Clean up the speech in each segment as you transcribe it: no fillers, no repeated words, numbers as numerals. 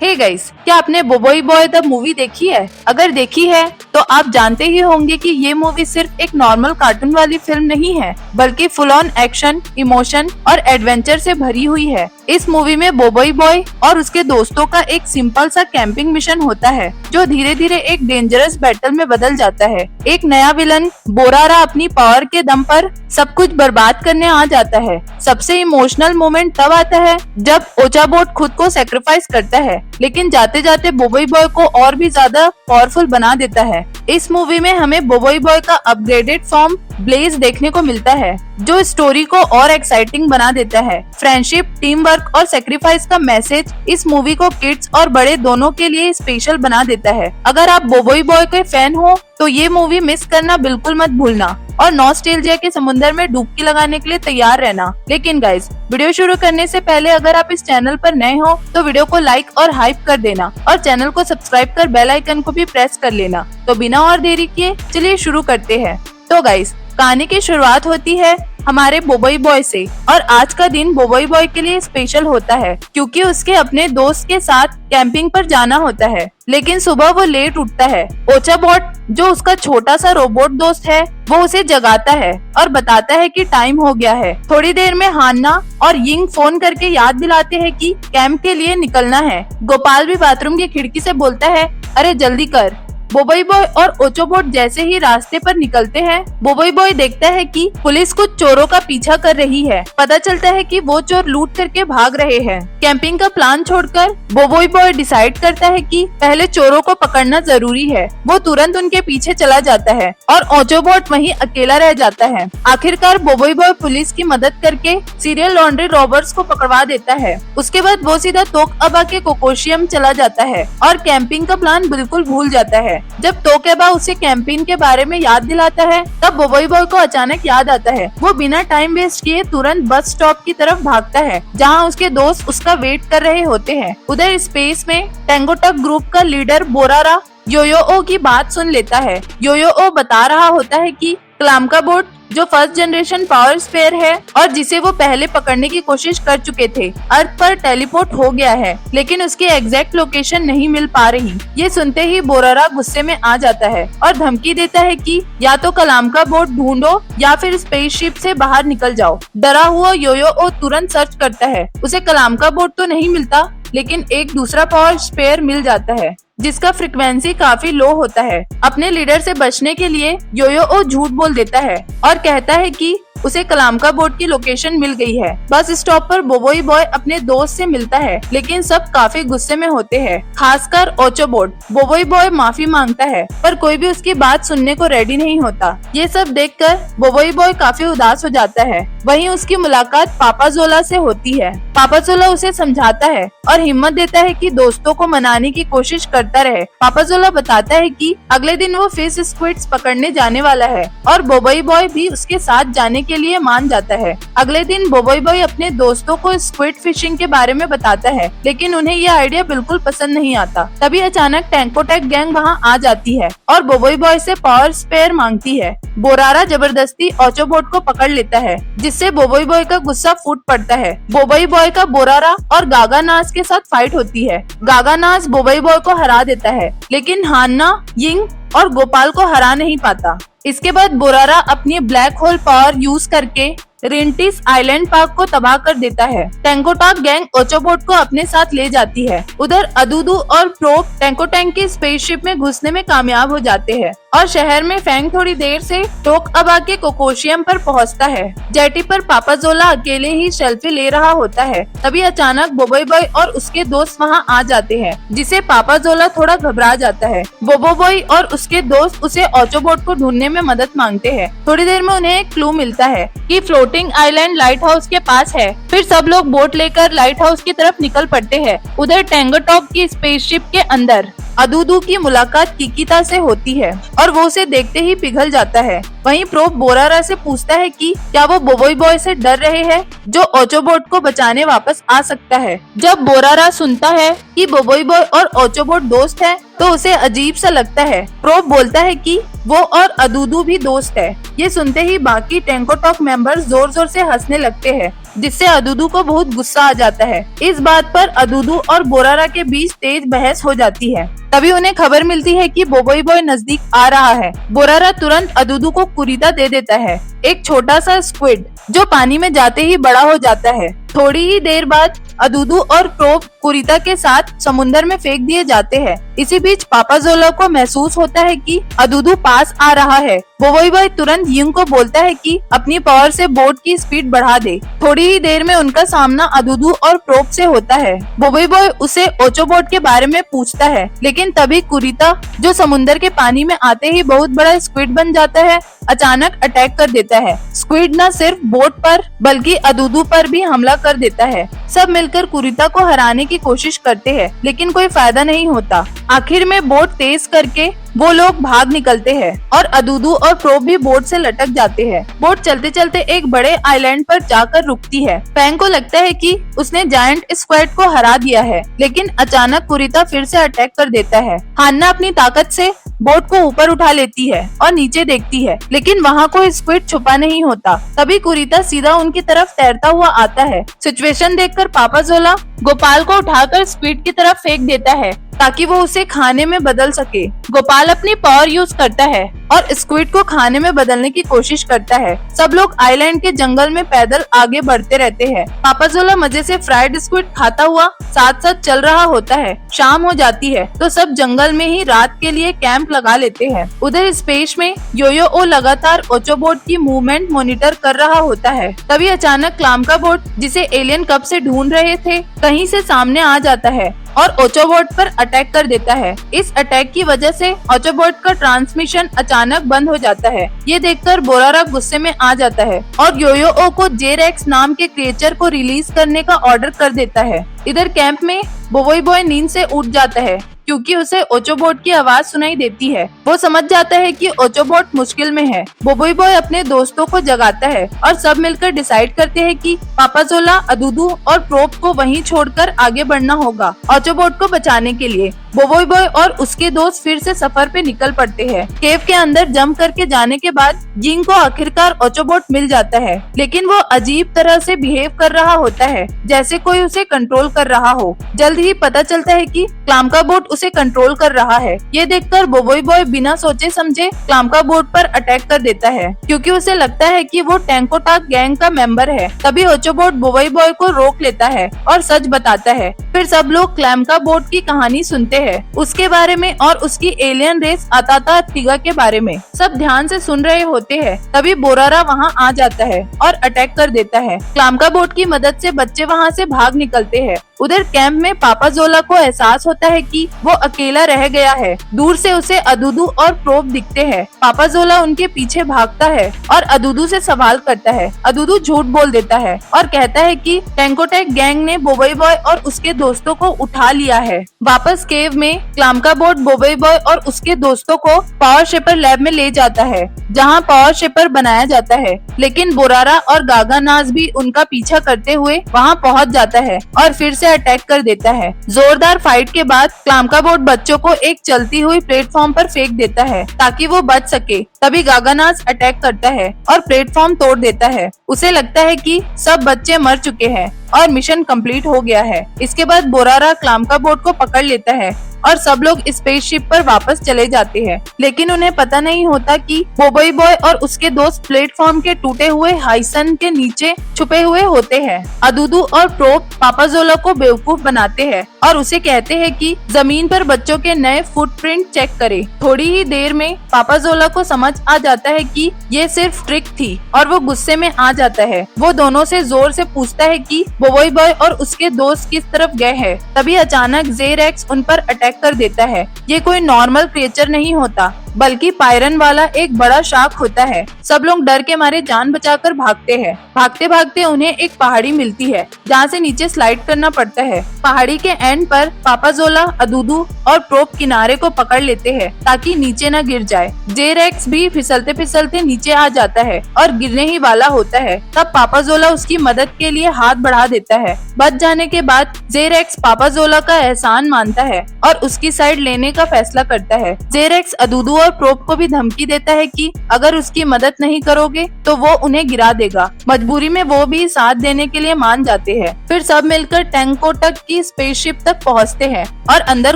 Hey guys, क्या आपने बोबोई boy the movie देखी है? अगर देखी है तो आप जानते ही होंगे कि ये मूवी सिर्फ एक नॉर्मल कार्टून वाली फिल्म नहीं है, बल्कि फुल ऑन एक्शन, इमोशन और एडवेंचर से भरी हुई है। इस मूवी में बोबोई बॉय और उसके दोस्तों का एक सिंपल सा कैंपिंग मिशन होता है, जो धीरे धीरे एक डेंजरस बैटल में बदल जाता है। एक नया विलन बोरारा अपनी पावर के दम पर सब कुछ बर्बाद करने आ जाता है। सबसे इमोशनल मोमेंट तब आता है जब ओचाबोट खुद को सेक्रीफाइस करता है, लेकिन जाते जाते बोबोई बॉय को और भी ज्यादा पावरफुल बना देता है। इस मूवी में हमें बोबोई बॉय का अपग्रेडेड फॉर्म ब्लेज देखने को मिलता है, जो स्टोरी को और एक्साइटिंग बना देता है। फ्रेंडशिप, टीम वर्क और सेक्रीफाइस का मैसेज इस मूवी को किड्स और बड़े दोनों के लिए स्पेशल बना देता है। अगर आप बोबोई बॉय के फैन हो तो ये मूवी मिस करना बिल्कुल मत भूलना और नॉस्टैल्जिया के समुद्र में डुबकी लगाने के लिए तैयार रहना। लेकिन गाइस, वीडियो शुरू करने से पहले अगर आप इस चैनल पर नए हो तो वीडियो को लाइक और हाइप कर देना और चैनल को सब्सक्राइब कर बेल आइकन को भी प्रेस कर लेना। तो बिना और देरी किए चलिए शुरू करते हैं। तो गाइस, कहानी की शुरुआत होती है हमारे बोबोई बॉय से, और आज का दिन बोबोई बॉय के लिए स्पेशल होता है क्योंकि उसके अपने दोस्त के साथ कैंपिंग पर जाना होता है। लेकिन सुबह वो लेट उठता है। ओचाबोट, जो उसका छोटा सा रोबोट दोस्त है, वो उसे जगाता है और बताता है कि टाइम हो गया है। थोड़ी देर में हान्ना और यिंग फोन करके याद दिलाते हैं कि कैंप के लिए निकलना है। गोपाल भी बाथरूम की खिड़की से बोलता है, अरे जल्दी कर। बोबोई बॉय और ओचाबोट जैसे ही रास्ते पर निकलते हैं, बोबोई बॉय देखता है कि पुलिस कुछ चोरों का पीछा कर रही है। पता चलता है कि वो चोर लूट करके भाग रहे हैं। कैंपिंग का प्लान छोड़कर बोबोई बॉय डिसाइड करता है कि पहले चोरों को पकड़ना जरूरी है। वो तुरंत उनके पीछे चला जाता है और ओचाबोट वहीं अकेला रह जाता है। आखिरकार बोबोई बॉय पुलिस की मदद करके सीरियल लॉन्ड्री रॉबर्स को पकड़वा देता है। उसके बाद वो सीधा तोक अबा के कोकोशियम चला जाता है और कैंपिंग का प्लान बिल्कुल भूल जाता है। जब तोकेबा उसे कैंपेन के बारे में याद दिलाता है, तब बोबोई बॉय को अचानक याद आता है। वो बिना टाइम वेस्ट किए तुरंत बस स्टॉप की तरफ भागता है, जहां उसके दोस्त उसका वेट कर रहे होते हैं। उधर स्पेस में टेंगोटक ग्रुप का लीडर बोरारा योयो की बात सुन लेता है। योयो बता रहा होता है कि क्लामका बोट, जो फर्स्ट जनरेशन पावर स्पेयर है और जिसे वो पहले पकड़ने की कोशिश कर चुके थे, अर्थ पर टेलीपोर्ट हो गया है, लेकिन उसकी एग्जैक्ट लोकेशन नहीं मिल पा रही। ये सुनते ही बोरारा गुस्से में आ जाता है और धमकी देता है कि या तो क्लामका बोट ढूंढो या फिर स्पेसशिप से बाहर निकल जाओ। डरा हुआ योयो तुरंत सर्च करता है। उसे क्लामका बोट तो नहीं मिलता, लेकिन एक दूसरा पावर स्पेयर मिल जाता है जिसका फ्रीक्वेंसी काफी लो होता है। अपने लीडर से बचने के लिए योयो झूठ बोल देता है और कहता है कि उसे क्लामका बोट की लोकेशन मिल गई है। बस स्टॉप पर बोबोई बॉय अपने दोस्त से मिलता है, लेकिन सब काफी गुस्से में होते हैं, खासकर ओचाबोट। बोबोई बॉय माफी मांगता है, पर कोई भी उसकी बात सुनने को रेडी नहीं होता। ये सब देखकर बोबोई बॉय काफी उदास हो जाता है। वहीं उसकी मुलाकात पापाजोला से होती है। पापाजोला उसे समझाता है और हिम्मत देता है कि दोस्तों को मनाने की कोशिश करता रहे। पापाजोला बताता है कि अगले दिन वो फिश स्क्विड्स पकड़ने जाने वाला है और बोबोई बॉय भी उसके साथ जाने के लिए मान जाता है। अगले दिन बोबोई बॉय अपने दोस्तों को स्क्विड फिशिंग के बारे में बताता है, लेकिन उन्हें यह आइडिया बिल्कुल पसंद नहीं आता। तभी अचानक टेंकोटेक गैंग वहां आ जाती है और बोबोई बॉय से पावर स्पेयर मांगती है। बोरारा जबरदस्ती ओचाबोट को पकड़ लेता है, जिससे बोबोई बॉय का गुस्सा फूट पड़ता है। बोबोई बॉय का बोरारा और गागानास के साथ फाइट होती है। गागानास बोबोई बॉय को हरा देता है, लेकिन हान्ना, यिंग और गोपाल को हरा नहीं पाता। इसके बाद बोरारा अपनी ब्लैक होल पावर यूज करके रेंटिस आइलैंड पार्क को तबाह कर देता है। टेंकोटॉक गैंग ओचाबोट को अपने साथ ले जाती है। उधर अदूदू और प्रोप टेंकोटैंक की स्पेसशिप में घुसने में कामयाब हो जाते हैं और शहर में फैंग थोड़ी देर से टोक अबा के कोकोशियम पर पहुंचता है। जेटी पर पापाजोला अकेले ही सेल्फी ले रहा होता है। तभी अचानक बोबोई बॉय और उसके दोस्त वहां आ जाते हैं, जिसे पापाजोला थोड़ा घबरा जाता है। बोबो बॉय और उसके दोस्त उसे ओचाबोट को ढूंढने में मदद मांगते हैं। थोड़ी देर में उन्हें एक क्लू मिलता है कि फ्लोटिंग आइलैंड लाइट हाउस के पास है। फिर सब लोग बोट लेकर लाइट हाउस की तरफ निकल पड़ते हैं। उधर टेंगोटॉक की स्पेसशिप के अंदर अदूदू की मुलाकात किकिता से होती है और वो उसे देखते ही पिघल जाता है। वहीं प्रोप बोरारा से पूछता है कि क्या वो बोबोई बॉय से डर रहे हैं, जो ओचाबोट को बचाने वापस आ सकता है। जब बोरारा सुनता है कि बोबोई बॉय और ओचाबोट दोस्त है, तो उसे अजीब सा लगता है। प्रोप बोलता है कि वो और अदूदू भी दोस्त है। ये सुनते ही बाकी टेंकोटॉक मेंबर्स जोर जोर से हंसने लगते हैं जिससे अदुदू को बहुत गुस्सा आ जाता है। इस बात पर अदुदू और बोरारा के बीच तेज बहस हो जाती है। तभी उन्हें खबर मिलती है कि बोबोई बॉय नजदीक आ रहा है। बोरारा तुरंत अदुदू को कुरीता दे देता है, एक छोटा सा स्क्विड जो पानी में जाते ही बड़ा हो जाता है। थोड़ी ही देर बाद अदुदू और प्रोब कुरीता के साथ समुंदर में फेंक दिए जाते हैं। इसी बीच पापाजोला को महसूस होता है कि अदुदू पास आ रहा है। बोबोई बॉय तुरंत युंग को बोलता है कि अपनी पावर से बोट की स्पीड बढ़ा दे। थोड़ी ही देर में उनका सामना अदुदू और प्रोब से होता है। बोबोई बॉय उसे ओचो बोट के बारे में पूछता है, लेकिन तभी कुरीता जो समुंदर के पानी में आते ही बहुत बड़ा स्क्विड बन जाता है, अचानक अटैक कर देता है। स्क्विड न सिर्फ बोट पर बल्कि अदुदू पर भी हमला कर देता है। सब मिलकर कुरीता को हराने की कोशिश करते हैं, लेकिन कोई फायदा नहीं होता। आखिर में बोट तेज करके वो लोग भाग निकलते हैं और अदुदू और प्रोब भी बोट से लटक जाते हैं। बोट चलते चलते एक बड़े आइलैंड पर जाकर रुकती है। फैंग को लगता है कि उसने जायंट स्क्वैड को हरा दिया है, लेकिन अचानक कुरीता फिर से अटैक कर देता है। हान्ना अपनी ताकत से बोट को ऊपर उठा लेती है और नीचे देखती है, लेकिन वहाँ कोई स्क्विड छुपा नहीं होता। तभी कुरीता सीधा उनकी तरफ तैरता हुआ आता है। सिचुएशन देखकर पापाजोला गोपाल को उठाकर स्क्विड की तरफ फेंक देता है ताकि वो उसे खाने में बदल सके। गोपाल अपनी पावर यूज करता है और स्क्विड को खाने में बदलने की कोशिश करता है। सब लोग आइलैंड के जंगल में पैदल आगे बढ़ते रहते हैं। पापाजोला मजे से फ्राइड स्क्विड खाता हुआ साथ साथ चल रहा होता है। शाम हो जाती है तो सब जंगल में ही रात के लिए कैंप लगा लेते हैं। उधर स्पेस में योयो ओ लगातार ओचो बोट की मूवमेंट मॉनिटर कर रहा होता है। तभी अचानक क्लाम का बोट, जिसे एलियन कब से ढूंढ रहे थे, कहीं से सामने आ जाता है और ओचोबोट पर अटैक कर देता है। इस अटैक की वजह से ओचोबोट का ट्रांसमिशन अचानक बंद हो जाता है। ये देखकर बोरारा गुस्से में आ जाता है और योयो ओ को जेरेक्स नाम के क्रिएचर को रिलीज करने का ऑर्डर कर देता है। इधर कैंप में बोबोई बॉय नींद से उठ जाता है क्योंकि उसे ओचोबोट की आवाज सुनाई देती है। वो समझ जाता है कि ओचोबोट मुश्किल में है। बोबोई बॉय अपने दोस्तों को जगाता है और सब मिलकर डिसाइड करते हैं कि पापाजोला, अदुदू और प्रोब को वहीं छोड़कर आगे बढ़ना होगा ओचोबोट को बचाने के लिए। बोबोई बॉय और उसके दोस्त फिर से सफर पे निकल पड़ते हैं। केव के अंदर जंप करके जाने के बाद जिंग को आखिरकार ओचोबोट मिल जाता है, लेकिन वो अजीब तरह से बिहेव कर रहा होता है, जैसे कोई उसे कंट्रोल कर रहा हो। जल्द ही पता चलता है कि क्लाम का बोट उसे कंट्रोल कर रहा है। ये देखकर बोबोई बॉय बिना सोचे समझे क्लाम का बोट पर अटैक कर देता है, क्योंकि उसे लगता है कि वो टैंकोटाक गैंग का मेंबर है। तभी ओचोबोट बोबोई बॉय को रोक लेता है और सच बताता है। फिर सब लोग क्लैम का बोट की कहानी सुनते हैं, उसके बारे में और उसकी एलियन रेस अताता तिगा के बारे में। सब ध्यान से सुन रहे होते हैं। तभी बोरारा वहाँ आ जाता है और अटैक कर देता है। क्लाम का बोट की मदद से बच्चे वहाँ से भाग निकलते हैं। उधर कैंप में पापाजोला को एहसास होता है कि वो अकेला रह गया है। दूर से उसे अदुदू और प्रोब दिखते हैं। पापाजोला उनके पीछे भागता है और अदुदू से सवाल करता है। अदुदू झूठ बोल देता है और कहता है कि टैंकोटैक गैंग ने बोबोई बॉय और उसके दोस्तों को उठा लिया है। वापस केव में क्लाम का बोट बोबोई बॉय और उसके दोस्तों को पावर शेपर लैब में ले जाता है, जहाँ पावर शेपर बनाया जाता है। लेकिन बोरारा और गागानाज भी उनका पीछा करते हुए वहाँ पहुँच जाता है और फिर से अटैक कर देता है। जोरदार फाइट के बाद क्लाम का बोट बच्चों को एक चलती हुई प्लेटफॉर्म पर फेंक देता है ताकि वो बच सके। तभी गागानाज अटैक करता है और प्लेटफॉर्म तोड़ देता है। उसे लगता है कि सब बच्चे मर चुके हैं और मिशन कंप्लीट हो गया है। इसके बाद बोरारा क्लाम का बोट को पकड़ लेता है और सब लोग स्पेसशिप पर वापस चले जाते हैं। लेकिन उन्हें पता नहीं होता कि बोबोई बॉय और उसके दोस्त प्लेटफॉर्म के टूटे हुए हाइसन के नीचे छुपे हुए होते हैं। अदुदू और प्रोब पापाजोला को बेवकूफ बनाते हैं और उसे कहते हैं कि जमीन पर बच्चों के नए फुटप्रिंट चेक करे। थोड़ी ही देर में पापाजोला को समझ आ जाता है कि ये सिर्फ ट्रिक थी और वो गुस्से में आ जाता है। वो दोनों से जोर से पूछता है कि बोबोई बॉय और उसके दोस्त किस तरफ गए हैं। तभी अचानक जेरेक्स उन पर अटैक कर देता है। ये कोई नॉर्मल क्रिएचर नहीं होता, बल्कि पायरन वाला एक बड़ा शार्क होता है। सब लोग डर के मारे जान बचाकर भागते हैं। भागते भागते उन्हें एक पहाड़ी मिलती है, जहाँ से नीचे स्लाइड करना पड़ता है। पहाड़ी के एंड पर पापाजोला, अदुदू और प्रोब किनारे को पकड़ लेते हैं ताकि नीचे न गिर जाए। जेरेक्स भी फिसलते फिसलते नीचे आ जाता है और गिरने ही वाला होता है। तब पापाजोला उसकी मदद के लिए हाथ बढ़ा देता है। बच जाने के बाद जेरेक्स पापाजोला का एहसान मानता है और उसकी साइड लेने का फैसला करता है। जेरेक्स, अदुदू और प्रोप को भी धमकी देता है कि अगर उसकी मदद नहीं करोगे तो वो उन्हें गिरा देगा। मजबूरी में वो भी साथ देने के लिए मान जाते हैं। फिर सब मिलकर टैंकोटक की स्पेसशिप तक पहुंचते हैं और अंदर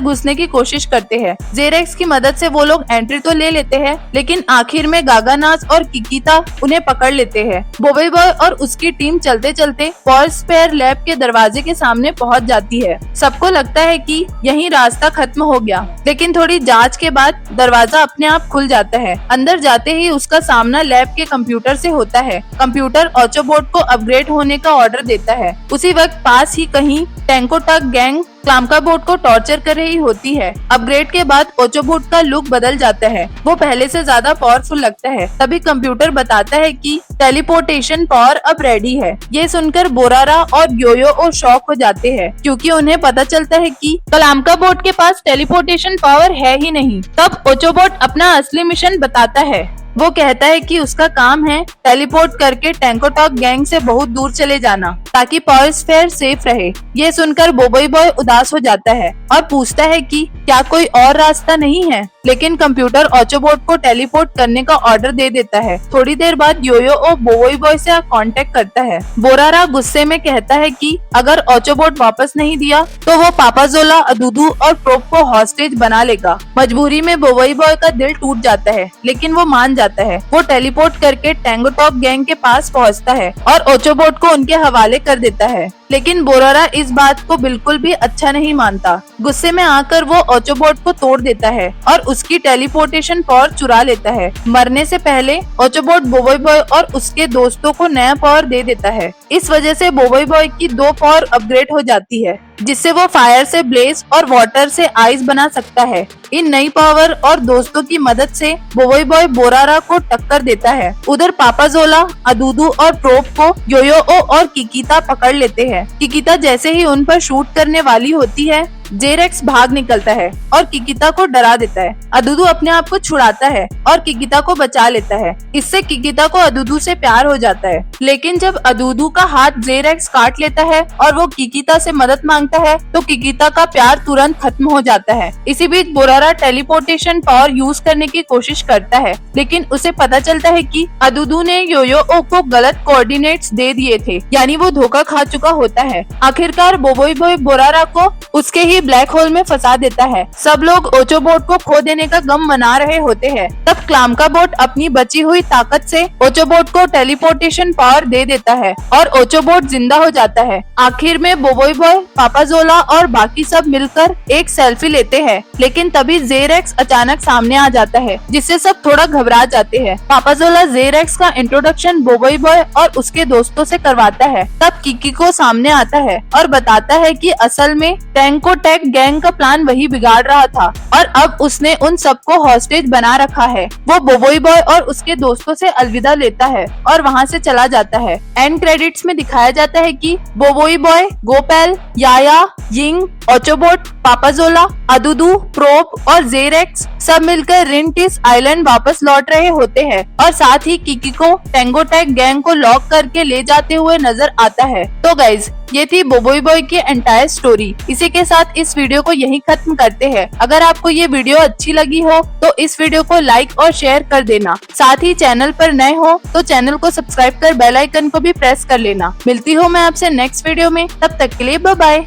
घुसने की कोशिश करते हैं। जेरेक्स की मदद से वो लोग एंट्री तो ले लेते हैं, लेकिन आखिर में गागानास और किकिता उन्हें पकड़ लेते हैं। बोबोई बॉय और उसकी टीम चलते चलते पॉयस्फेयर लैब के दरवाजे के सामने पहुंच जाती है। सबको लगता है कि यहीं रास्ता खत्म हो गया, लेकिन थोड़ी जांच के बाद दरवाजा अपने आप खुल जाता है। अंदर जाते ही उसका सामना लैब के कंप्यूटर से होता है। कंप्यूटर ऑचोबोट को अपग्रेड होने का ऑर्डर देता है। उसी वक्त पास ही कहीं टैंकोटक गैंग क्लाम्काबोट को टॉर्चर कर रही होती है। अपग्रेड के बाद ओचोबोट का लुक बदल जाता है, वो पहले से ज्यादा पावरफुल लगता है। तभी कंप्यूटर बताता है कि टेलीपोर्टेशन पावर अब रेडी है। ये सुनकर बोरारा और योयो शॉक हो जाते हैं, क्योंकि उन्हें पता चलता है कि क्लाम्काबोट के पास टेलीपोर्टेशन पावर है ही नहीं। तब ओचोबोट अपना असली मिशन बताता है। वो कहता है कि उसका काम है टेलीपोर्ट करके टैंकोटॉक गैंग से बहुत दूर चले जाना, ताकि पॉयस्फेयर सेफ रहे। ये सुनकर बोबोई बॉय उदास हो जाता है और पूछता है कि क्या कोई और रास्ता नहीं है, लेकिन कंप्यूटर ऑचोबोट को टेलीपोर्ट करने का ऑर्डर दे देता है। थोड़ी देर बाद योयो और बोबोई बॉय से कांटेक्ट करता है। बोरारा गुस्से में कहता है कि अगर ऑचोबोट वापस नहीं दिया तो वो पापाजोला, अदुदू और प्रोप को हॉस्टेज बना लेगा। मजबूरी में बोबोई बॉय का दिल टूट जाता है, लेकिन वो मान जाता है। वो टेलीपोर्ट करके टैंकोटॉक गैंग के पास पहुंचता है और ओचोबोट को उनके हवाले कर देता है। लेकिन बोरारा इस बात को बिल्कुल भी अच्छा नहीं मानता। गुस्से में आकर वो ओचोबोट को तोड़ देता है और उसकी टेलीपोर्टेशन पावर चुरा लेता है। मरने से पहले ओचोबोट बोबोई बॉय और उसके दोस्तों को नया पावर दे देता है। इस वजह से बोबोई बॉय की 2 पावर अपग्रेड हो जाती है, जिससे वो फायर से ब्लेज और वाटर से आइस बना सकता है। इन नई पावर और दोस्तों की मदद से बोबोई बॉय बोरारा को टक्कर देता है। उधर पापाजोला, अदुदू और प्रोप को योयो और किकिता पकड़ लेते हैं। किकिता जैसे ही उन पर शूट करने वाली होती है, जेरेक्स भाग निकलता है और किकिता को डरा देता है। अदुदू अपने आप को छुड़ाता है और किकिता को बचा लेता है। इससे किकिता को अदुदू से प्यार हो जाता है। लेकिन जब अदुदू का हाथ जेरेक्स काट लेता है और वो किकिता से मदद मांगता है, तो किकिता का प्यार तुरंत खत्म हो जाता है। इसी बीच बोरारा टेलीपोर्टेशन पावर यूज करने की कोशिश करता है, लेकिन उसे पता चलता है कि अदुदू ने योयो को गलत कोऑर्डिनेट्स दे दिए थे, यानी वो धोखा खा चुका होता है। आखिरकार बोबोई बॉय बोरारा को उसके ही ब्लैक होल में फंसा देता है। सब लोग ओचोबोट को खो देने का गम मना रहे होते हैं। तब क्लाम्काबोट अपनी बची हुई ताकत से ओचोबोट को टेलीपोर्टेशन पावर दे देता है और ओचोबोट जिंदा हो जाता है। आखिर में बोबोई बॉय, पापाजोला और बाकी सब मिलकर एक सेल्फी लेते हैं, लेकिन तभी जेरेक्स अचानक सामने आ जाता है, जिससे सब थोड़ा घबरा जाते हैं। पापाजोला जेरेक्स का इंट्रोडक्शन बोबोई बॉय और उसके दोस्तों से करवाता है। तब किकिको सामने आता है और बताता है कि असल में टैंकोटैक गैंग का प्लान वही बिगाड़ रहा था और अब उसने उन सबको हॉस्टेज बना रखा है। वो बोबोई बॉय और उसके दोस्तों से अलविदा लेता है और वहाँ से चला जाता है। एंड क्रेडिट्स में दिखाया जाता है कि बोबोई बॉय, गोपेल, याया, यिंग, ओचोबोट, पापाजोला, अदुदू, प्रोप और जेरेक्स सब मिलकर रिंटिस आइलैंड वापस लौट रहे होते हैं और साथ ही किकिको टैंकोटैक गैंग को लॉक करके ले जाते हुए नजर आता है। तो गाइज, ये थी बोबोई बॉय की एंटायर स्टोरी। इसी के साथ इस वीडियो को यहीं खत्म करते हैं। अगर आपको ये वीडियो अच्छी लगी हो तो इस वीडियो को लाइक और शेयर कर देना। साथ ही चैनल पर नए हो तो चैनल को सब्सक्राइब कर बेल आइकन को भी प्रेस कर लेना। मिलती हूँ मैं आपसे नेक्स्ट वीडियो में, तब तक के लिए बाय बाय।